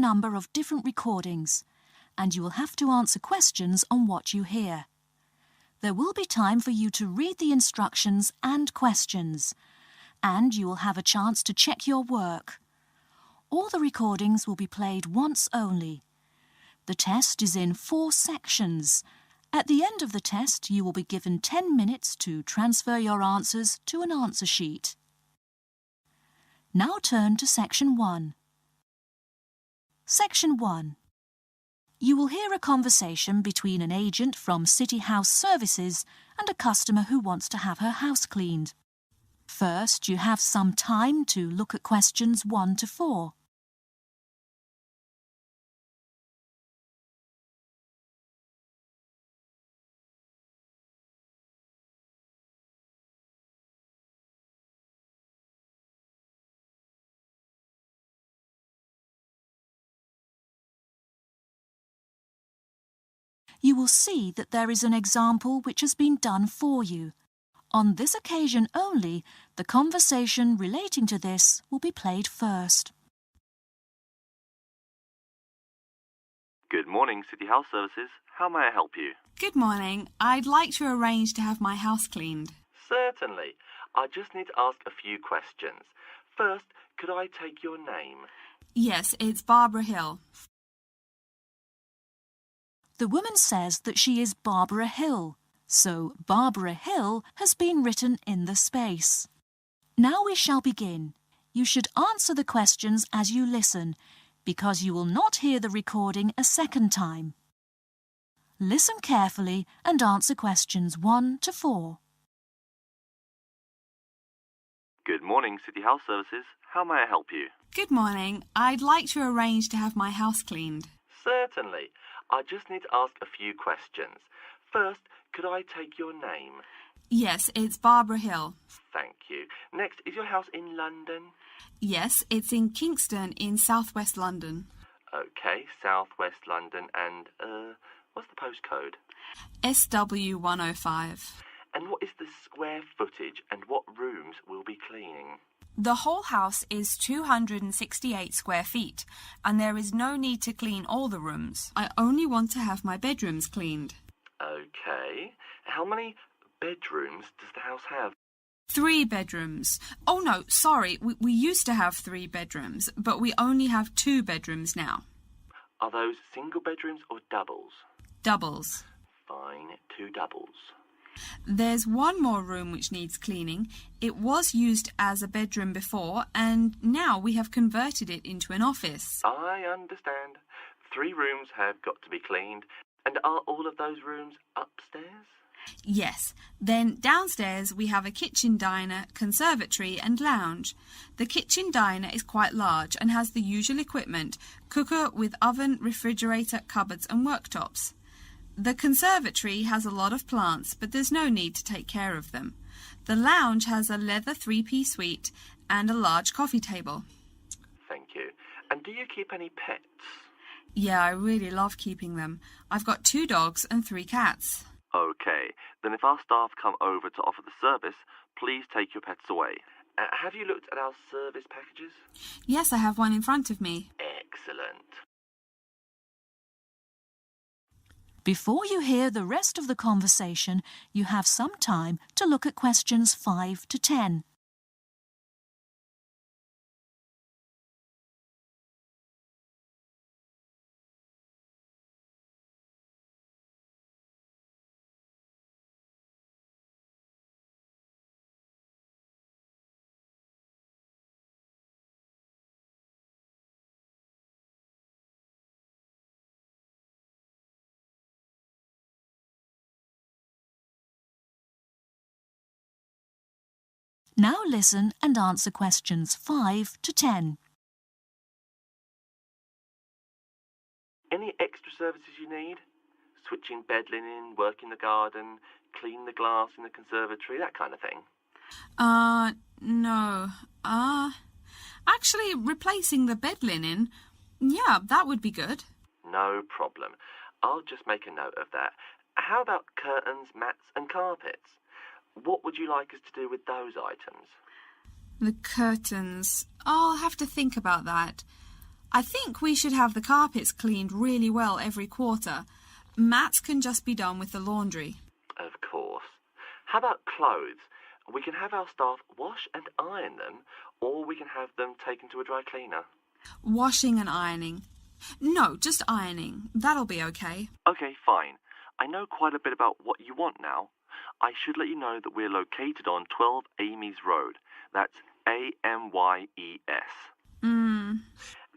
number of different recordings, and you will have to answer questions on what you hear. There will be time for you to read the instructions and questions, and you will have a chance to check your work. All the recordings will be played once only. The test is in 4 sections. At the end of the test, you will be given 10 minutes to transfer your answers to an answer sheet. Now turn to Section 1. Section 1. You will hear a conversation between an agent from City House Services and a customer who wants to have her house cleaned. First, you have some time to look at questions 1 to 4. You will see that there is an example which has been done for you. On this occasion only, the conversation relating to this will be played first. Good morning, City House Services. How may I help you? Good morning. I'd like to arrange to have my house cleaned. Certainly. I just need to ask a few questions. First, could I take your name? Yes, it's Barbara Hill. The woman says that she is Barbara Hill, so Barbara Hill has been written in the space. Now we shall begin. You should answer the questions as you listen, because you will not hear the recording a second time. Listen carefully and answer questions 1 to 4. Good morning, City House Services. How may I help you? Good morning. I'd like to arrange to have my house cleaned. Certainly. I just need to ask a few questions. First, could I take your name? Yes, it's Barbara Hill. Thank you. Next, is your house in London? Yes, it's in Kingston in southwest London. Okay, southwest London. And, what's the postcode? SW105. And what is the square footage and what rooms will be cleaning? The whole house is 268 square feet, and there is no need to clean all the rooms. I only want to have my bedrooms cleaned. Okay. How many bedrooms does the house have? 3 bedrooms. Oh no, sorry, we used to have 3 bedrooms, but we only have 2 bedrooms now. Are those single bedrooms or doubles? Doubles. Fine, 2 doubles. There's one more room which needs cleaning. It was used as a bedroom before, and now we have converted it into an office. I understand. 3 rooms have got to be cleaned. And are all of those rooms upstairs? Yes. Then downstairs we have a kitchen diner, conservatory and lounge. The kitchen diner is quite large and has the usual equipment: cooker with oven, refrigerator, cupboards and worktops. The conservatory has a lot of plants, but there's no need to take care of them. The lounge has a leather 3-piece suite and a large coffee table. Thank you. And do you keep any pets? Yeah, I really love keeping them. I've got 2 dogs and 3 cats. Okay, then if our staff come over to offer the service, please take your pets away. Have you looked at our service packages? Yes, I have one in front of me. Excellent. Before you hear the rest of the conversation, you have some time to look at questions 5 to 10. Now listen and answer questions 5 to 10. Any extra services you need? Switching bed linen, work in the garden, clean the glass in the conservatory, that kind of thing? No. Actually, replacing the bed linen, yeah, that would be good. No problem. I'll just make a note of that. How about curtains, mats and carpets? What would you like us to do with those items? The curtains. I'll have to think about that. I think we should have the carpets cleaned really well every quarter. Mats can just be done with the laundry. Of course. How about clothes? We can have our staff wash and iron them, or we can have them taken to a dry cleaner. Washing and ironing. No, just ironing. That'll be okay. Okay, fine. I know quite a bit about what you want now. I should let you know that we're located on 12 Amy's Road. That's A-M-Y-E-S.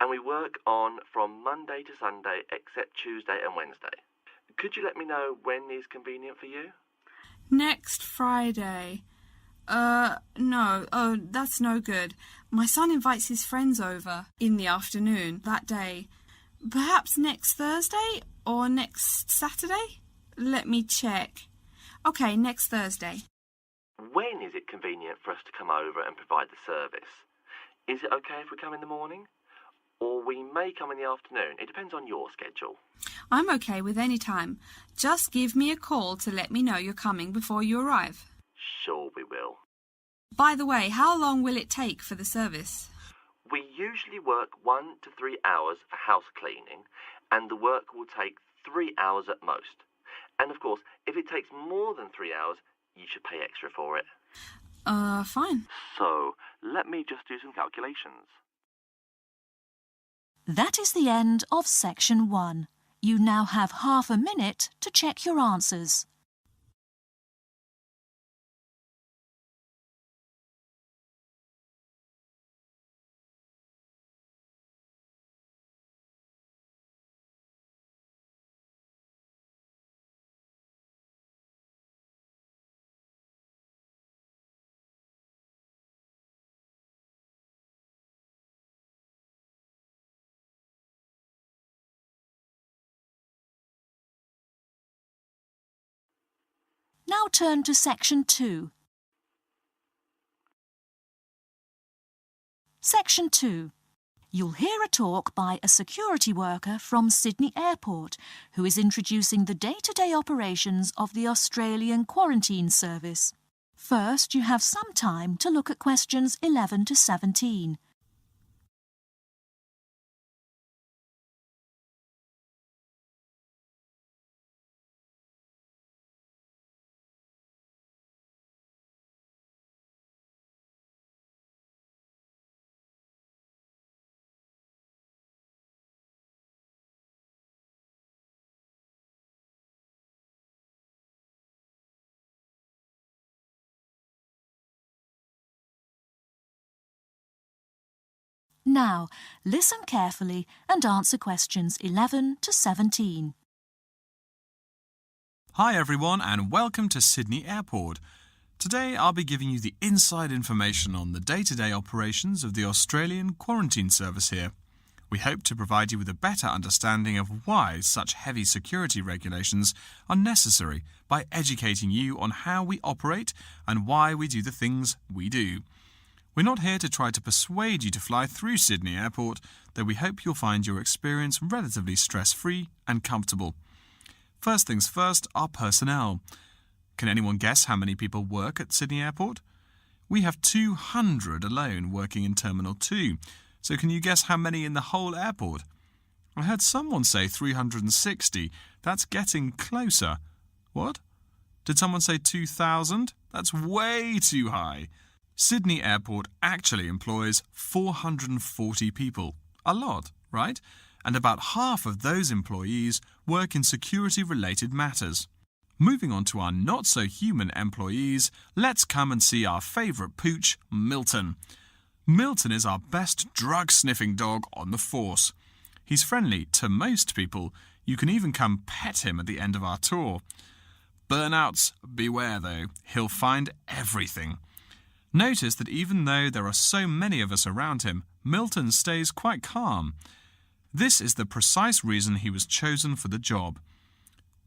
And we work on from Monday to Sunday except Tuesday and Wednesday. Could you let me know when is convenient for you? Next Friday. No. Oh, that's no good. My son invites his friends over in the afternoon that day. Perhaps next Thursday or next Saturday? Let me check. Okay, next Thursday. When is it convenient for us to come over and provide the service? Is it okay if we come in the morning? Or we may come in the afternoon. It depends on your schedule. I'm okay with any time. Just give me a call to let me know you're coming before you arrive. Sure we will. By the way, how long will it take for the service? We usually work 1 to 3 hours for house cleaning, and the work will take 3 hours at most. And of course, if it takes more than 3 hours, you should pay extra for it. Fine. So, let me just do some calculations. That is the end of section 1. You now have half a minute to check your answers. Now turn to section 2. Section 2. You'll hear a talk by a security worker from Sydney Airport who is introducing the day-to-day operations of the Australian Quarantine Service. First, you have some time to look at questions 11 to 17. Now, listen carefully and answer questions 11 to 17. Hi everyone and welcome to Sydney Airport. Today I'll be giving you the inside information on the day-to-day operations of the Australian Quarantine Service here. We hope to provide you with a better understanding of why such heavy security regulations are necessary by educating you on how we operate and why we do the things we do. We're not here to try to persuade you to fly through Sydney Airport, though we hope you'll find your experience relatively stress-free and comfortable. First things first, our personnel. Can anyone guess how many people work at Sydney Airport? We have 200 alone working in Terminal 2, so can you guess how many in the whole airport? I heard someone say 360. That's getting closer. What? Did someone say 2,000? That's way too high. Sydney Airport actually employs 440 people. A lot, right? And about half of those employees work in security-related matters. Moving on to our not-so-human employees, let's come and see our favourite pooch, Milton. Milton is our best drug-sniffing dog on the force. He's friendly to most people. You can even come pet him at the end of our tour. Burnouts, beware though. He'll find everything. Notice that even though there are so many of us around him, Milton stays quite calm. This is the precise reason he was chosen for the job.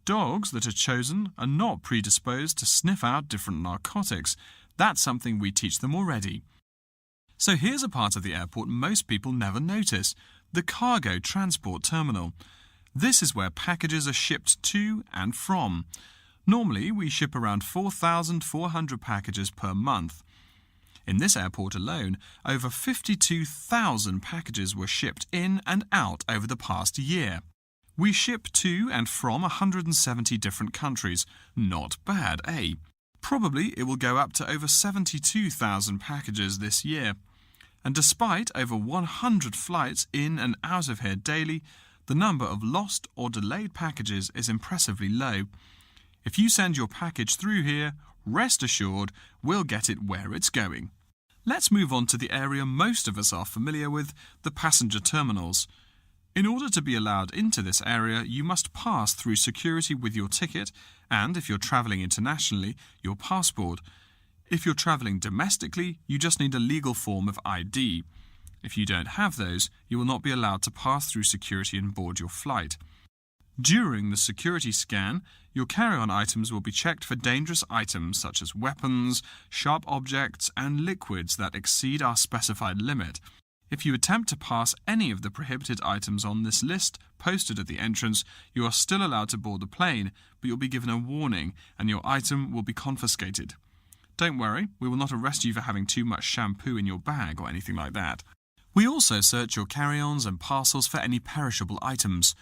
Dogs that are chosen are not predisposed to sniff out different narcotics. That's something we teach them already. So here's a part of the airport most people never notice, the cargo transport terminal. This is where packages are shipped to and from. Normally, we ship around 4,400 packages per month. In this airport alone, over 52,000 packages were shipped in and out over the past year. We ship to and from 170 different countries. Not bad, eh? Probably it will go up to over 72,000 packages this year. And despite over 100 flights in and out of here daily, the number of lost or delayed packages is impressively low. If you send your package through here, rest assured we'll get it where it's going. Let's move on to the area most of us are familiar with, the passenger terminals. In order to be allowed into this area, you must pass through security with your ticket and, if you're travelling internationally, your passport. If you're travelling domestically, you just need a legal form of ID. If you don't have those, you will not be allowed to pass through security and board your flight. During the security scan, your carry-on items will be checked for dangerous items such as weapons, sharp objects, and liquids that exceed our specified limit. If you attempt to pass any of the prohibited items on this list posted at the entrance, you are still allowed to board the plane, but you'll be given a warning and your item will be confiscated. Don't worry, we will not arrest you for having too much shampoo in your bag or anything like that. We also search your carry-ons and parcels for any perishable items.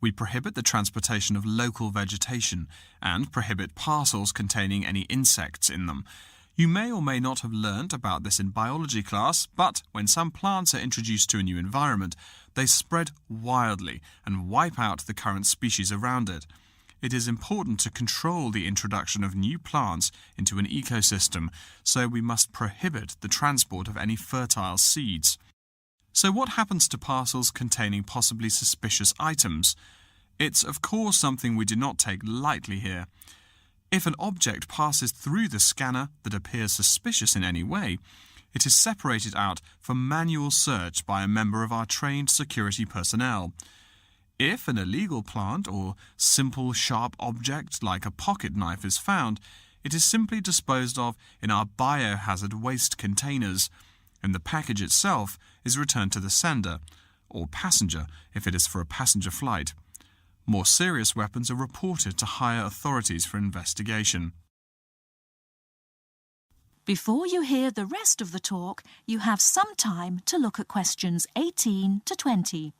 We prohibit the transportation of local vegetation and prohibit parcels containing any insects in them. You may or may not have learnt about this in biology class, but when some plants are introduced to a new environment, they spread wildly and wipe out the current species around it. It is important to control the introduction of new plants into an ecosystem, so we must prohibit the transport of any fertile seeds. So what happens to parcels containing possibly suspicious items? It's of course something we do not take lightly here. If an object passes through the scanner that appears suspicious in any way, it is separated out for manual search by a member of our trained security personnel. If an illegal plant or simple sharp object like a pocket knife is found, it is simply disposed of in our biohazard waste containers, and the package itself is returned to the sender, or passenger if it is for a passenger flight. More serious weapons are reported to higher authorities for investigation. Before you hear the rest of the talk, you have some time to look at questions 18 to 20.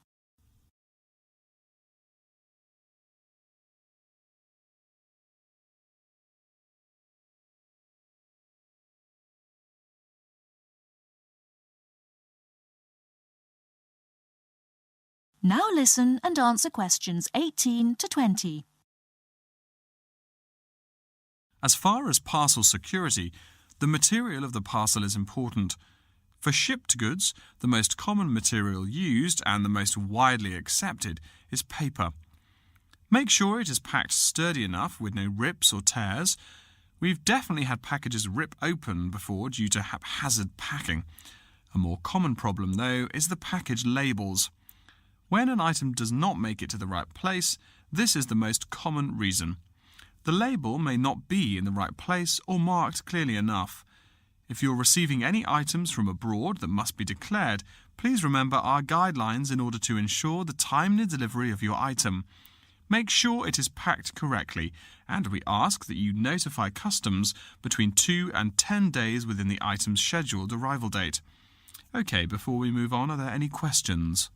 Now listen and answer questions 18 to 20. As far as parcel security, the material of the parcel is important. For shipped goods, the most common material used and the most widely accepted is paper. Make sure it is packed sturdy enough with no rips or tears. We've definitely had packages rip open before due to haphazard packing. A more common problem, though, is the package labels. When an item does not make it to the right place, this is the most common reason. The label may not be in the right place or marked clearly enough. If you're receiving any items from abroad that must be declared, please remember our guidelines in order to ensure the timely delivery of your item. Make sure it is packed correctly, and we ask that you notify customs between 2 and 10 days within the item's scheduled arrival date. OK, before we move on, are there any questions?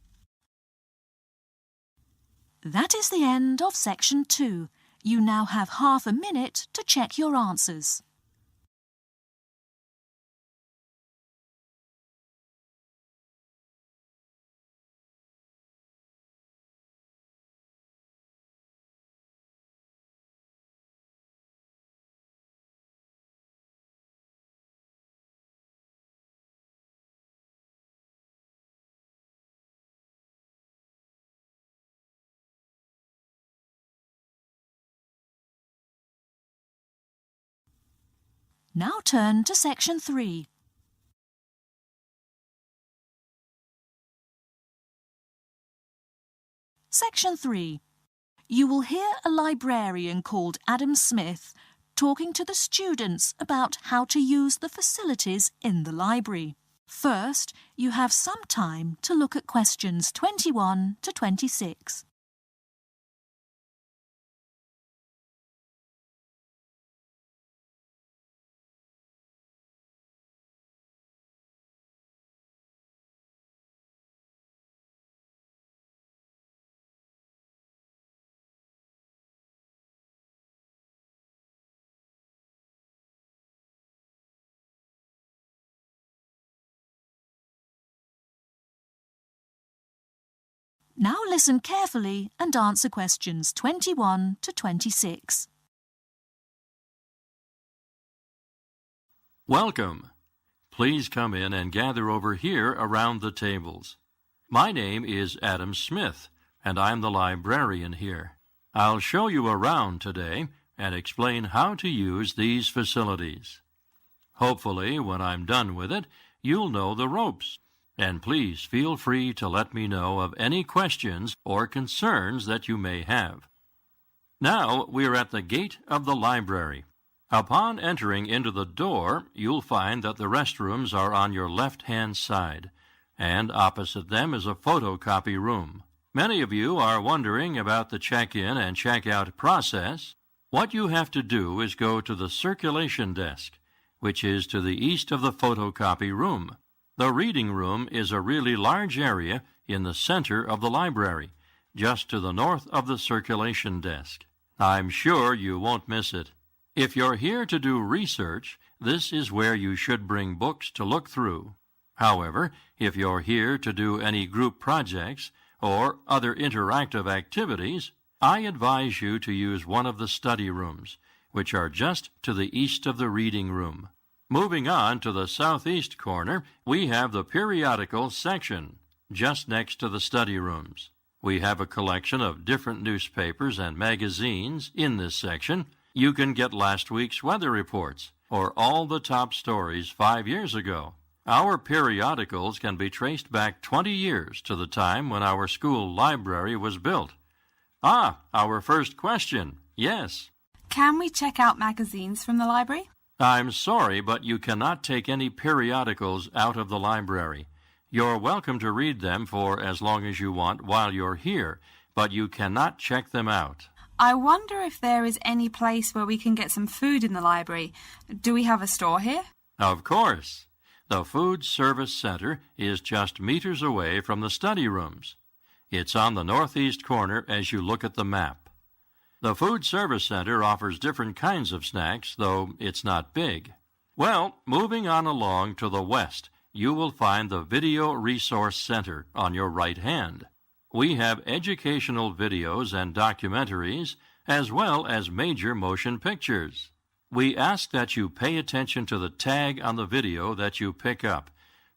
That is the end of section 2. You now have half a minute to check your answers. Now turn to section 3. Section 3. You will hear a librarian called Adam Smith talking to the students about how to use the facilities in the library. First, you have some time to look at questions 21 to 26. Now listen carefully and answer questions 21 to 26. Welcome. Please come in and gather over here around the tables. My name is Adam Smith, and I'm the librarian here. I'll show you around today and explain how to use these facilities. Hopefully, when I'm done with it, you'll know the ropes. And please feel free to let me know of any questions or concerns that you may have. Now we're at the gate of the library. Upon entering into the door, you'll find that the restrooms are on your left-hand side, and opposite them is a photocopy room. Many of you are wondering about the check-in and check-out process. What you have to do is go to the circulation desk, which is to the east of the photocopy room. The reading room is a really large area in the center of the library, just to the north of the circulation desk. I'm sure you won't miss it. If you're here to do research, this is where you should bring books to look through. However, if you're here to do any group projects or other interactive activities, I advise you to use one of the study rooms, which are just to the east of the reading room. Moving on to the southeast corner, we have the periodicals section, just next to the study rooms. We have a collection of different newspapers and magazines in this section. You can get last week's weather reports or all the top stories 5 years ago. Our periodicals can be traced back 20 years to the time when our school library was built. Our first question. Yes. Can we check out magazines from the library? I'm sorry, but you cannot take any periodicals out of the library. You're welcome to read them for as long as you want while you're here, but you cannot check them out. I wonder if there is any place where we can get some food in the library. Do we have a store here? Of course. The Food Service Center is just meters away from the study rooms. It's on the northeast corner as you look at the map. The Food Service Center offers different kinds of snacks, though it's not big. Well, moving on along to the west, you will find the Video Resource Center on your right hand. We have educational videos and documentaries, as well as major motion pictures. We ask that you pay attention to the tag on the video that you pick up,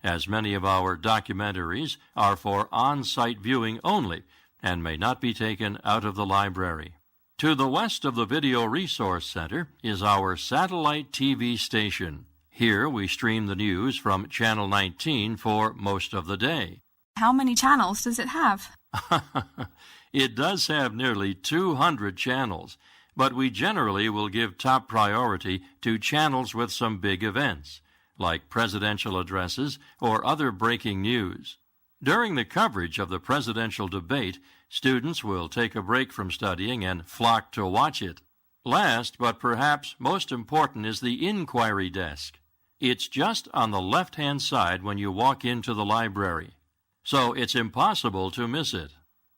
as many of our documentaries are for on-site viewing only and may not be taken out of the library. To the west of the Video Resource Center is our satellite TV station. Here we stream the news from Channel 19 for most of the day. How many channels does it have? It does have nearly 200 channels, but we generally will give top priority to channels with some big events, like presidential addresses or other breaking news. During the coverage of the presidential debate, students will take a break from studying and flock to watch it. Last, but perhaps most important, is the inquiry desk. It's just on the left-hand side when you walk into the library, so it's impossible to miss it.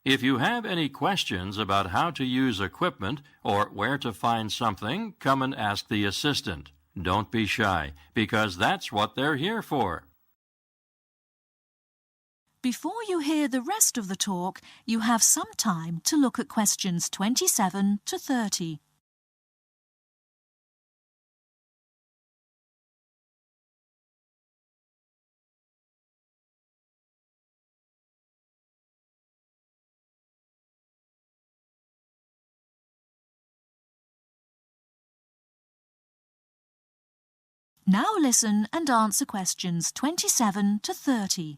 If you have any questions about how to use equipment or where to find something, come and ask the assistant. Don't be shy, because that's what they're here for. Before you hear the rest of the talk, you have some time to look at questions 27 to 30. Now listen and answer questions 27 to 30.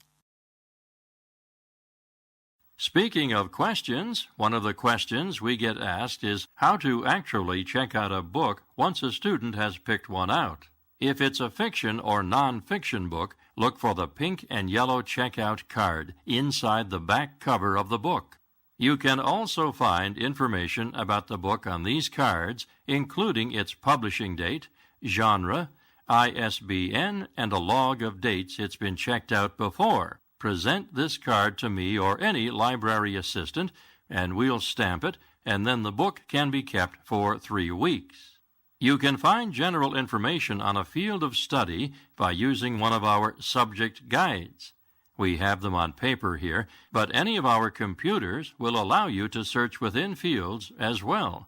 Speaking of questions, one of the questions we get asked is how to actually check out a book once a student has picked one out. If it's a fiction or non-fiction book, look for the pink and yellow checkout card inside the back cover of the book. You can also find information about the book on these cards, including its publishing date, genre, ISBN, and a log of dates it's been checked out before. Present this card to me or any library assistant, and we'll stamp it, and then the book can be kept for 3 weeks. You can find general information on a field of study by using one of our subject guides. We have them on paper here, but any of our computers will allow you to search within fields as well.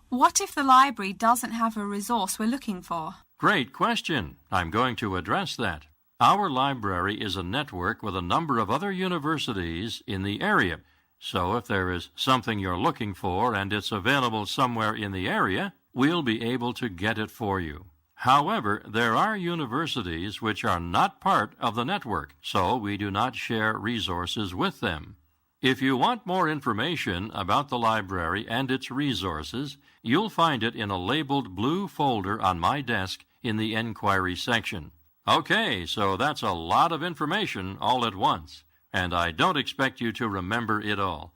What if the library doesn't have a resource we're looking for? Great question. I'm going to address that. Our library is a network with a number of other universities in the area. So if there is something you're looking for and it's available somewhere in the area, we'll be able to get it for you. However, there are universities which are not part of the network, so we do not share resources with them. If you want more information about the library and its resources, you'll find it in a labeled blue folder on my desk in the Enquiry section. Okay, so that's a lot of information all at once, and I don't expect you to remember it all.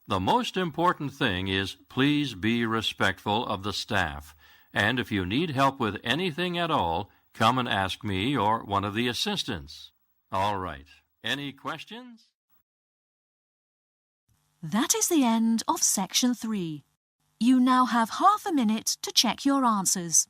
The most important thing is please be respectful of the staff. And if you need help with anything at all, come and ask me or one of the assistants. All right. Any questions? That is the end of Section 3. You now have half a minute to check your answers.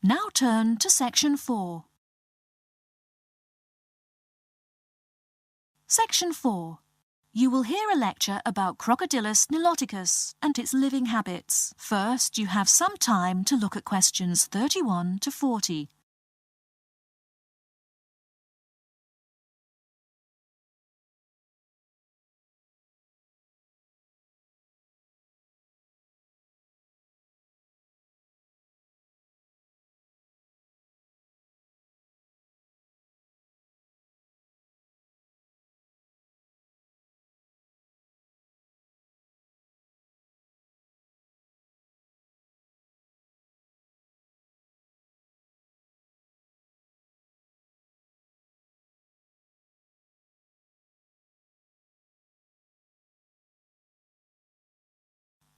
Now turn to Section 4. Section 4. You will hear a lecture about Crocodylus niloticus and its living habits. First, you have some time to look at questions 31 to 40.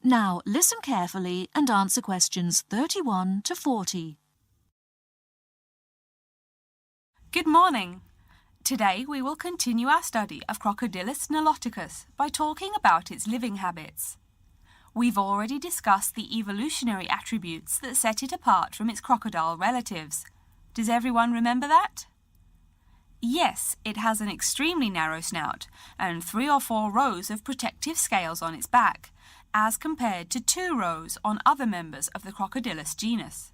Now listen carefully and answer questions 31 to 40. Good morning. Today we will continue our study of Crocodylus niloticus by talking about its living habits. We've already discussed the evolutionary attributes that set it apart from its crocodile relatives. Does everyone remember that? Yes, it has an extremely narrow snout and 3 or 4 rows of protective scales on its back, as compared to 2 rows on other members of the Crocodylus genus.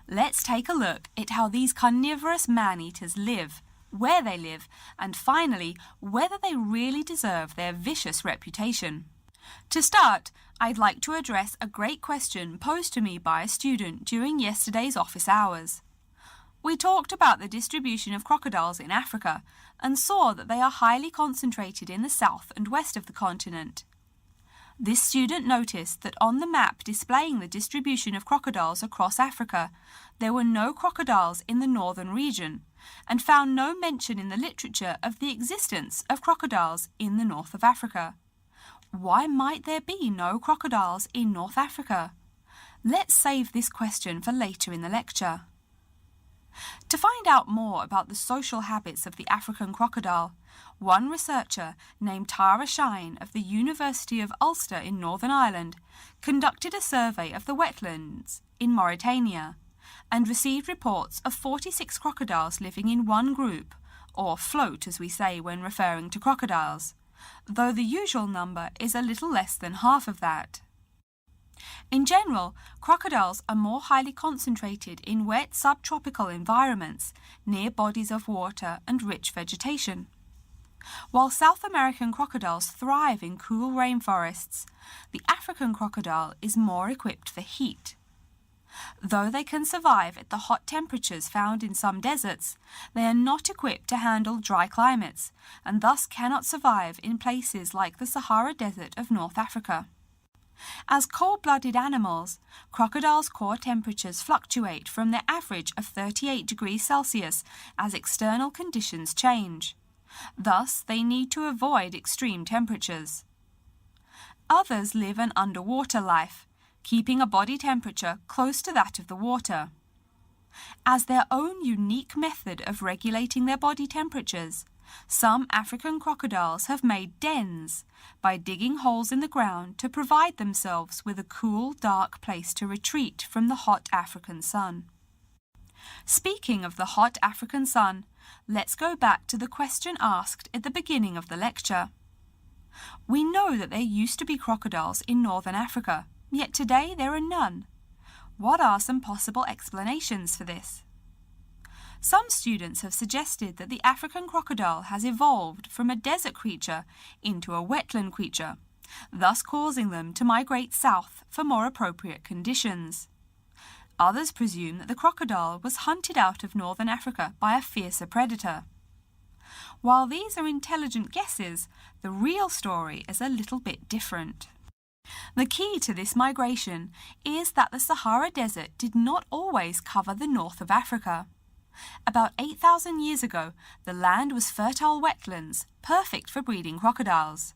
Let's take a look at how these carnivorous man-eaters live, where they live, and finally, whether they really deserve their vicious reputation. To start, I'd like to address a great question posed to me by a student during yesterday's office hours. We talked about the distribution of crocodiles in Africa and saw that they are highly concentrated in the south and west of the continent. This student noticed that on the map displaying the distribution of crocodiles across Africa, there were no crocodiles in the northern region, and found no mention in the literature of the existence of crocodiles in the north of Africa. Why might there be no crocodiles in North Africa? Let's save this question for later in the lecture. To find out more about the social habits of the African crocodile, one researcher named Tara Shine of the University of Ulster in Northern Ireland conducted a survey of the wetlands in Mauritania and received reports of 46 crocodiles living in one group, or float as we say when referring to crocodiles, though the usual number is a little less than half of that. In general, crocodiles are more highly concentrated in wet subtropical environments, near bodies of water and rich vegetation. While South American crocodiles thrive in cool rainforests, the African crocodile is more equipped for heat. Though they can survive at the hot temperatures found in some deserts, they are not equipped to handle dry climates and thus cannot survive in places like the Sahara Desert of North Africa. As cold-blooded animals, crocodiles' core temperatures fluctuate from their average of 38 degrees Celsius as external conditions change. Thus, they need to avoid extreme temperatures. Others live an underwater life, keeping a body temperature close to that of the water. As their own unique method of regulating their body temperatures, some African crocodiles have made dens by digging holes in the ground to provide themselves with a cool, dark place to retreat from the hot African sun. Speaking of the hot African sun, let's go back to the question asked at the beginning of the lecture. We know that there used to be crocodiles in northern Africa, yet today there are none. What are some possible explanations for this? Some students have suggested that the African crocodile has evolved from a desert creature into a wetland creature, thus causing them to migrate south for more appropriate conditions. Others presume that the crocodile was hunted out of northern Africa by a fiercer predator. While these are intelligent guesses, the real story is a little bit different. The key to this migration is that the Sahara Desert did not always cover the north of Africa. About 8,000 years ago, the land was fertile wetlands, perfect for breeding crocodiles.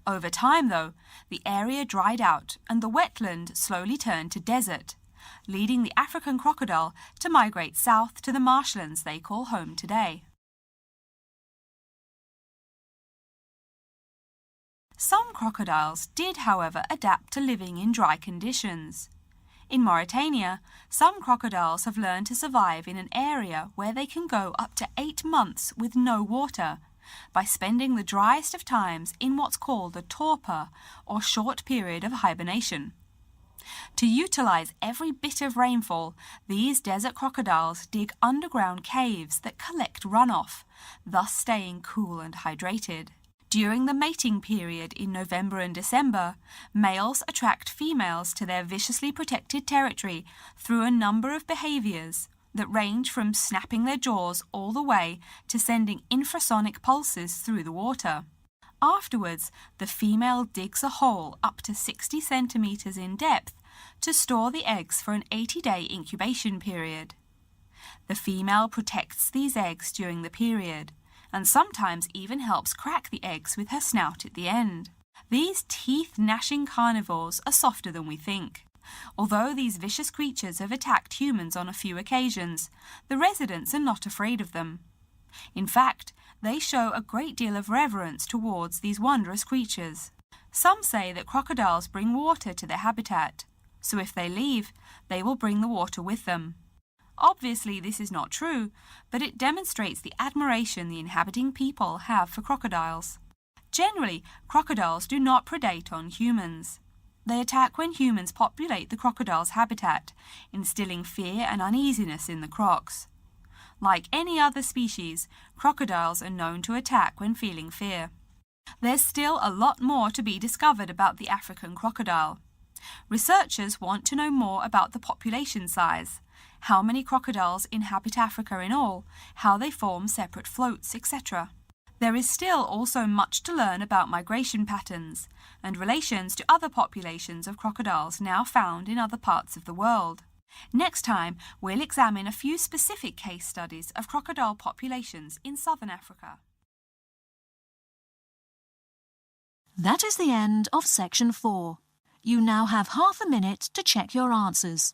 Over time, though, the area dried out and the wetland slowly turned to desert, leading the African crocodile to migrate south to the marshlands they call home today. Some crocodiles did, however, adapt to living in dry conditions. In Mauritania, some crocodiles have learned to survive in an area where they can go up to 8 months with no water, by spending the driest of times in what's called a torpor, or short period of hibernation. To utilize every bit of rainfall, these desert crocodiles dig underground caves that collect runoff, thus staying cool and hydrated. During the mating period in November and December, males attract females to their viciously protected territory through a number of behaviors that range from snapping their jaws all the way to sending infrasonic pulses through the water. Afterwards, the female digs a hole up to 60 centimeters in depth to store the eggs for an 80-day incubation period. The female protects these eggs during the period, and sometimes even helps crack the eggs with her snout at the end. These teeth-gnashing carnivores are softer than we think. Although these vicious creatures have attacked humans on a few occasions, the residents are not afraid of them. In fact, they show a great deal of reverence towards these wondrous creatures. Some say that crocodiles bring water to their habitat, so if they leave, they will bring the water with them. Obviously, this is not true, but it demonstrates the admiration the inhabiting people have for crocodiles. Generally, crocodiles do not predate on humans. They attack when humans populate the crocodile's habitat, instilling fear and uneasiness in the crocs. Like any other species, crocodiles are known to attack when feeling fear. There's still a lot more to be discovered about the African crocodile. Researchers want to know more about the population size, how many crocodiles inhabit Africa in all, how they form separate floats, etc. There is still also much to learn about migration patterns and relations to other populations of crocodiles now found in other parts of the world. Next time, we'll examine a few specific case studies of crocodile populations in southern Africa. That is the end of section 4. You now have half a minute to check your answers.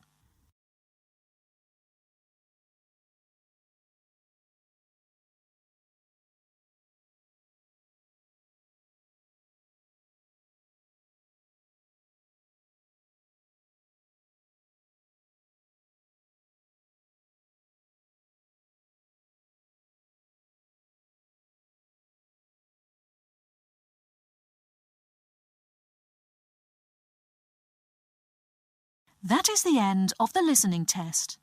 That is the end of the listening test.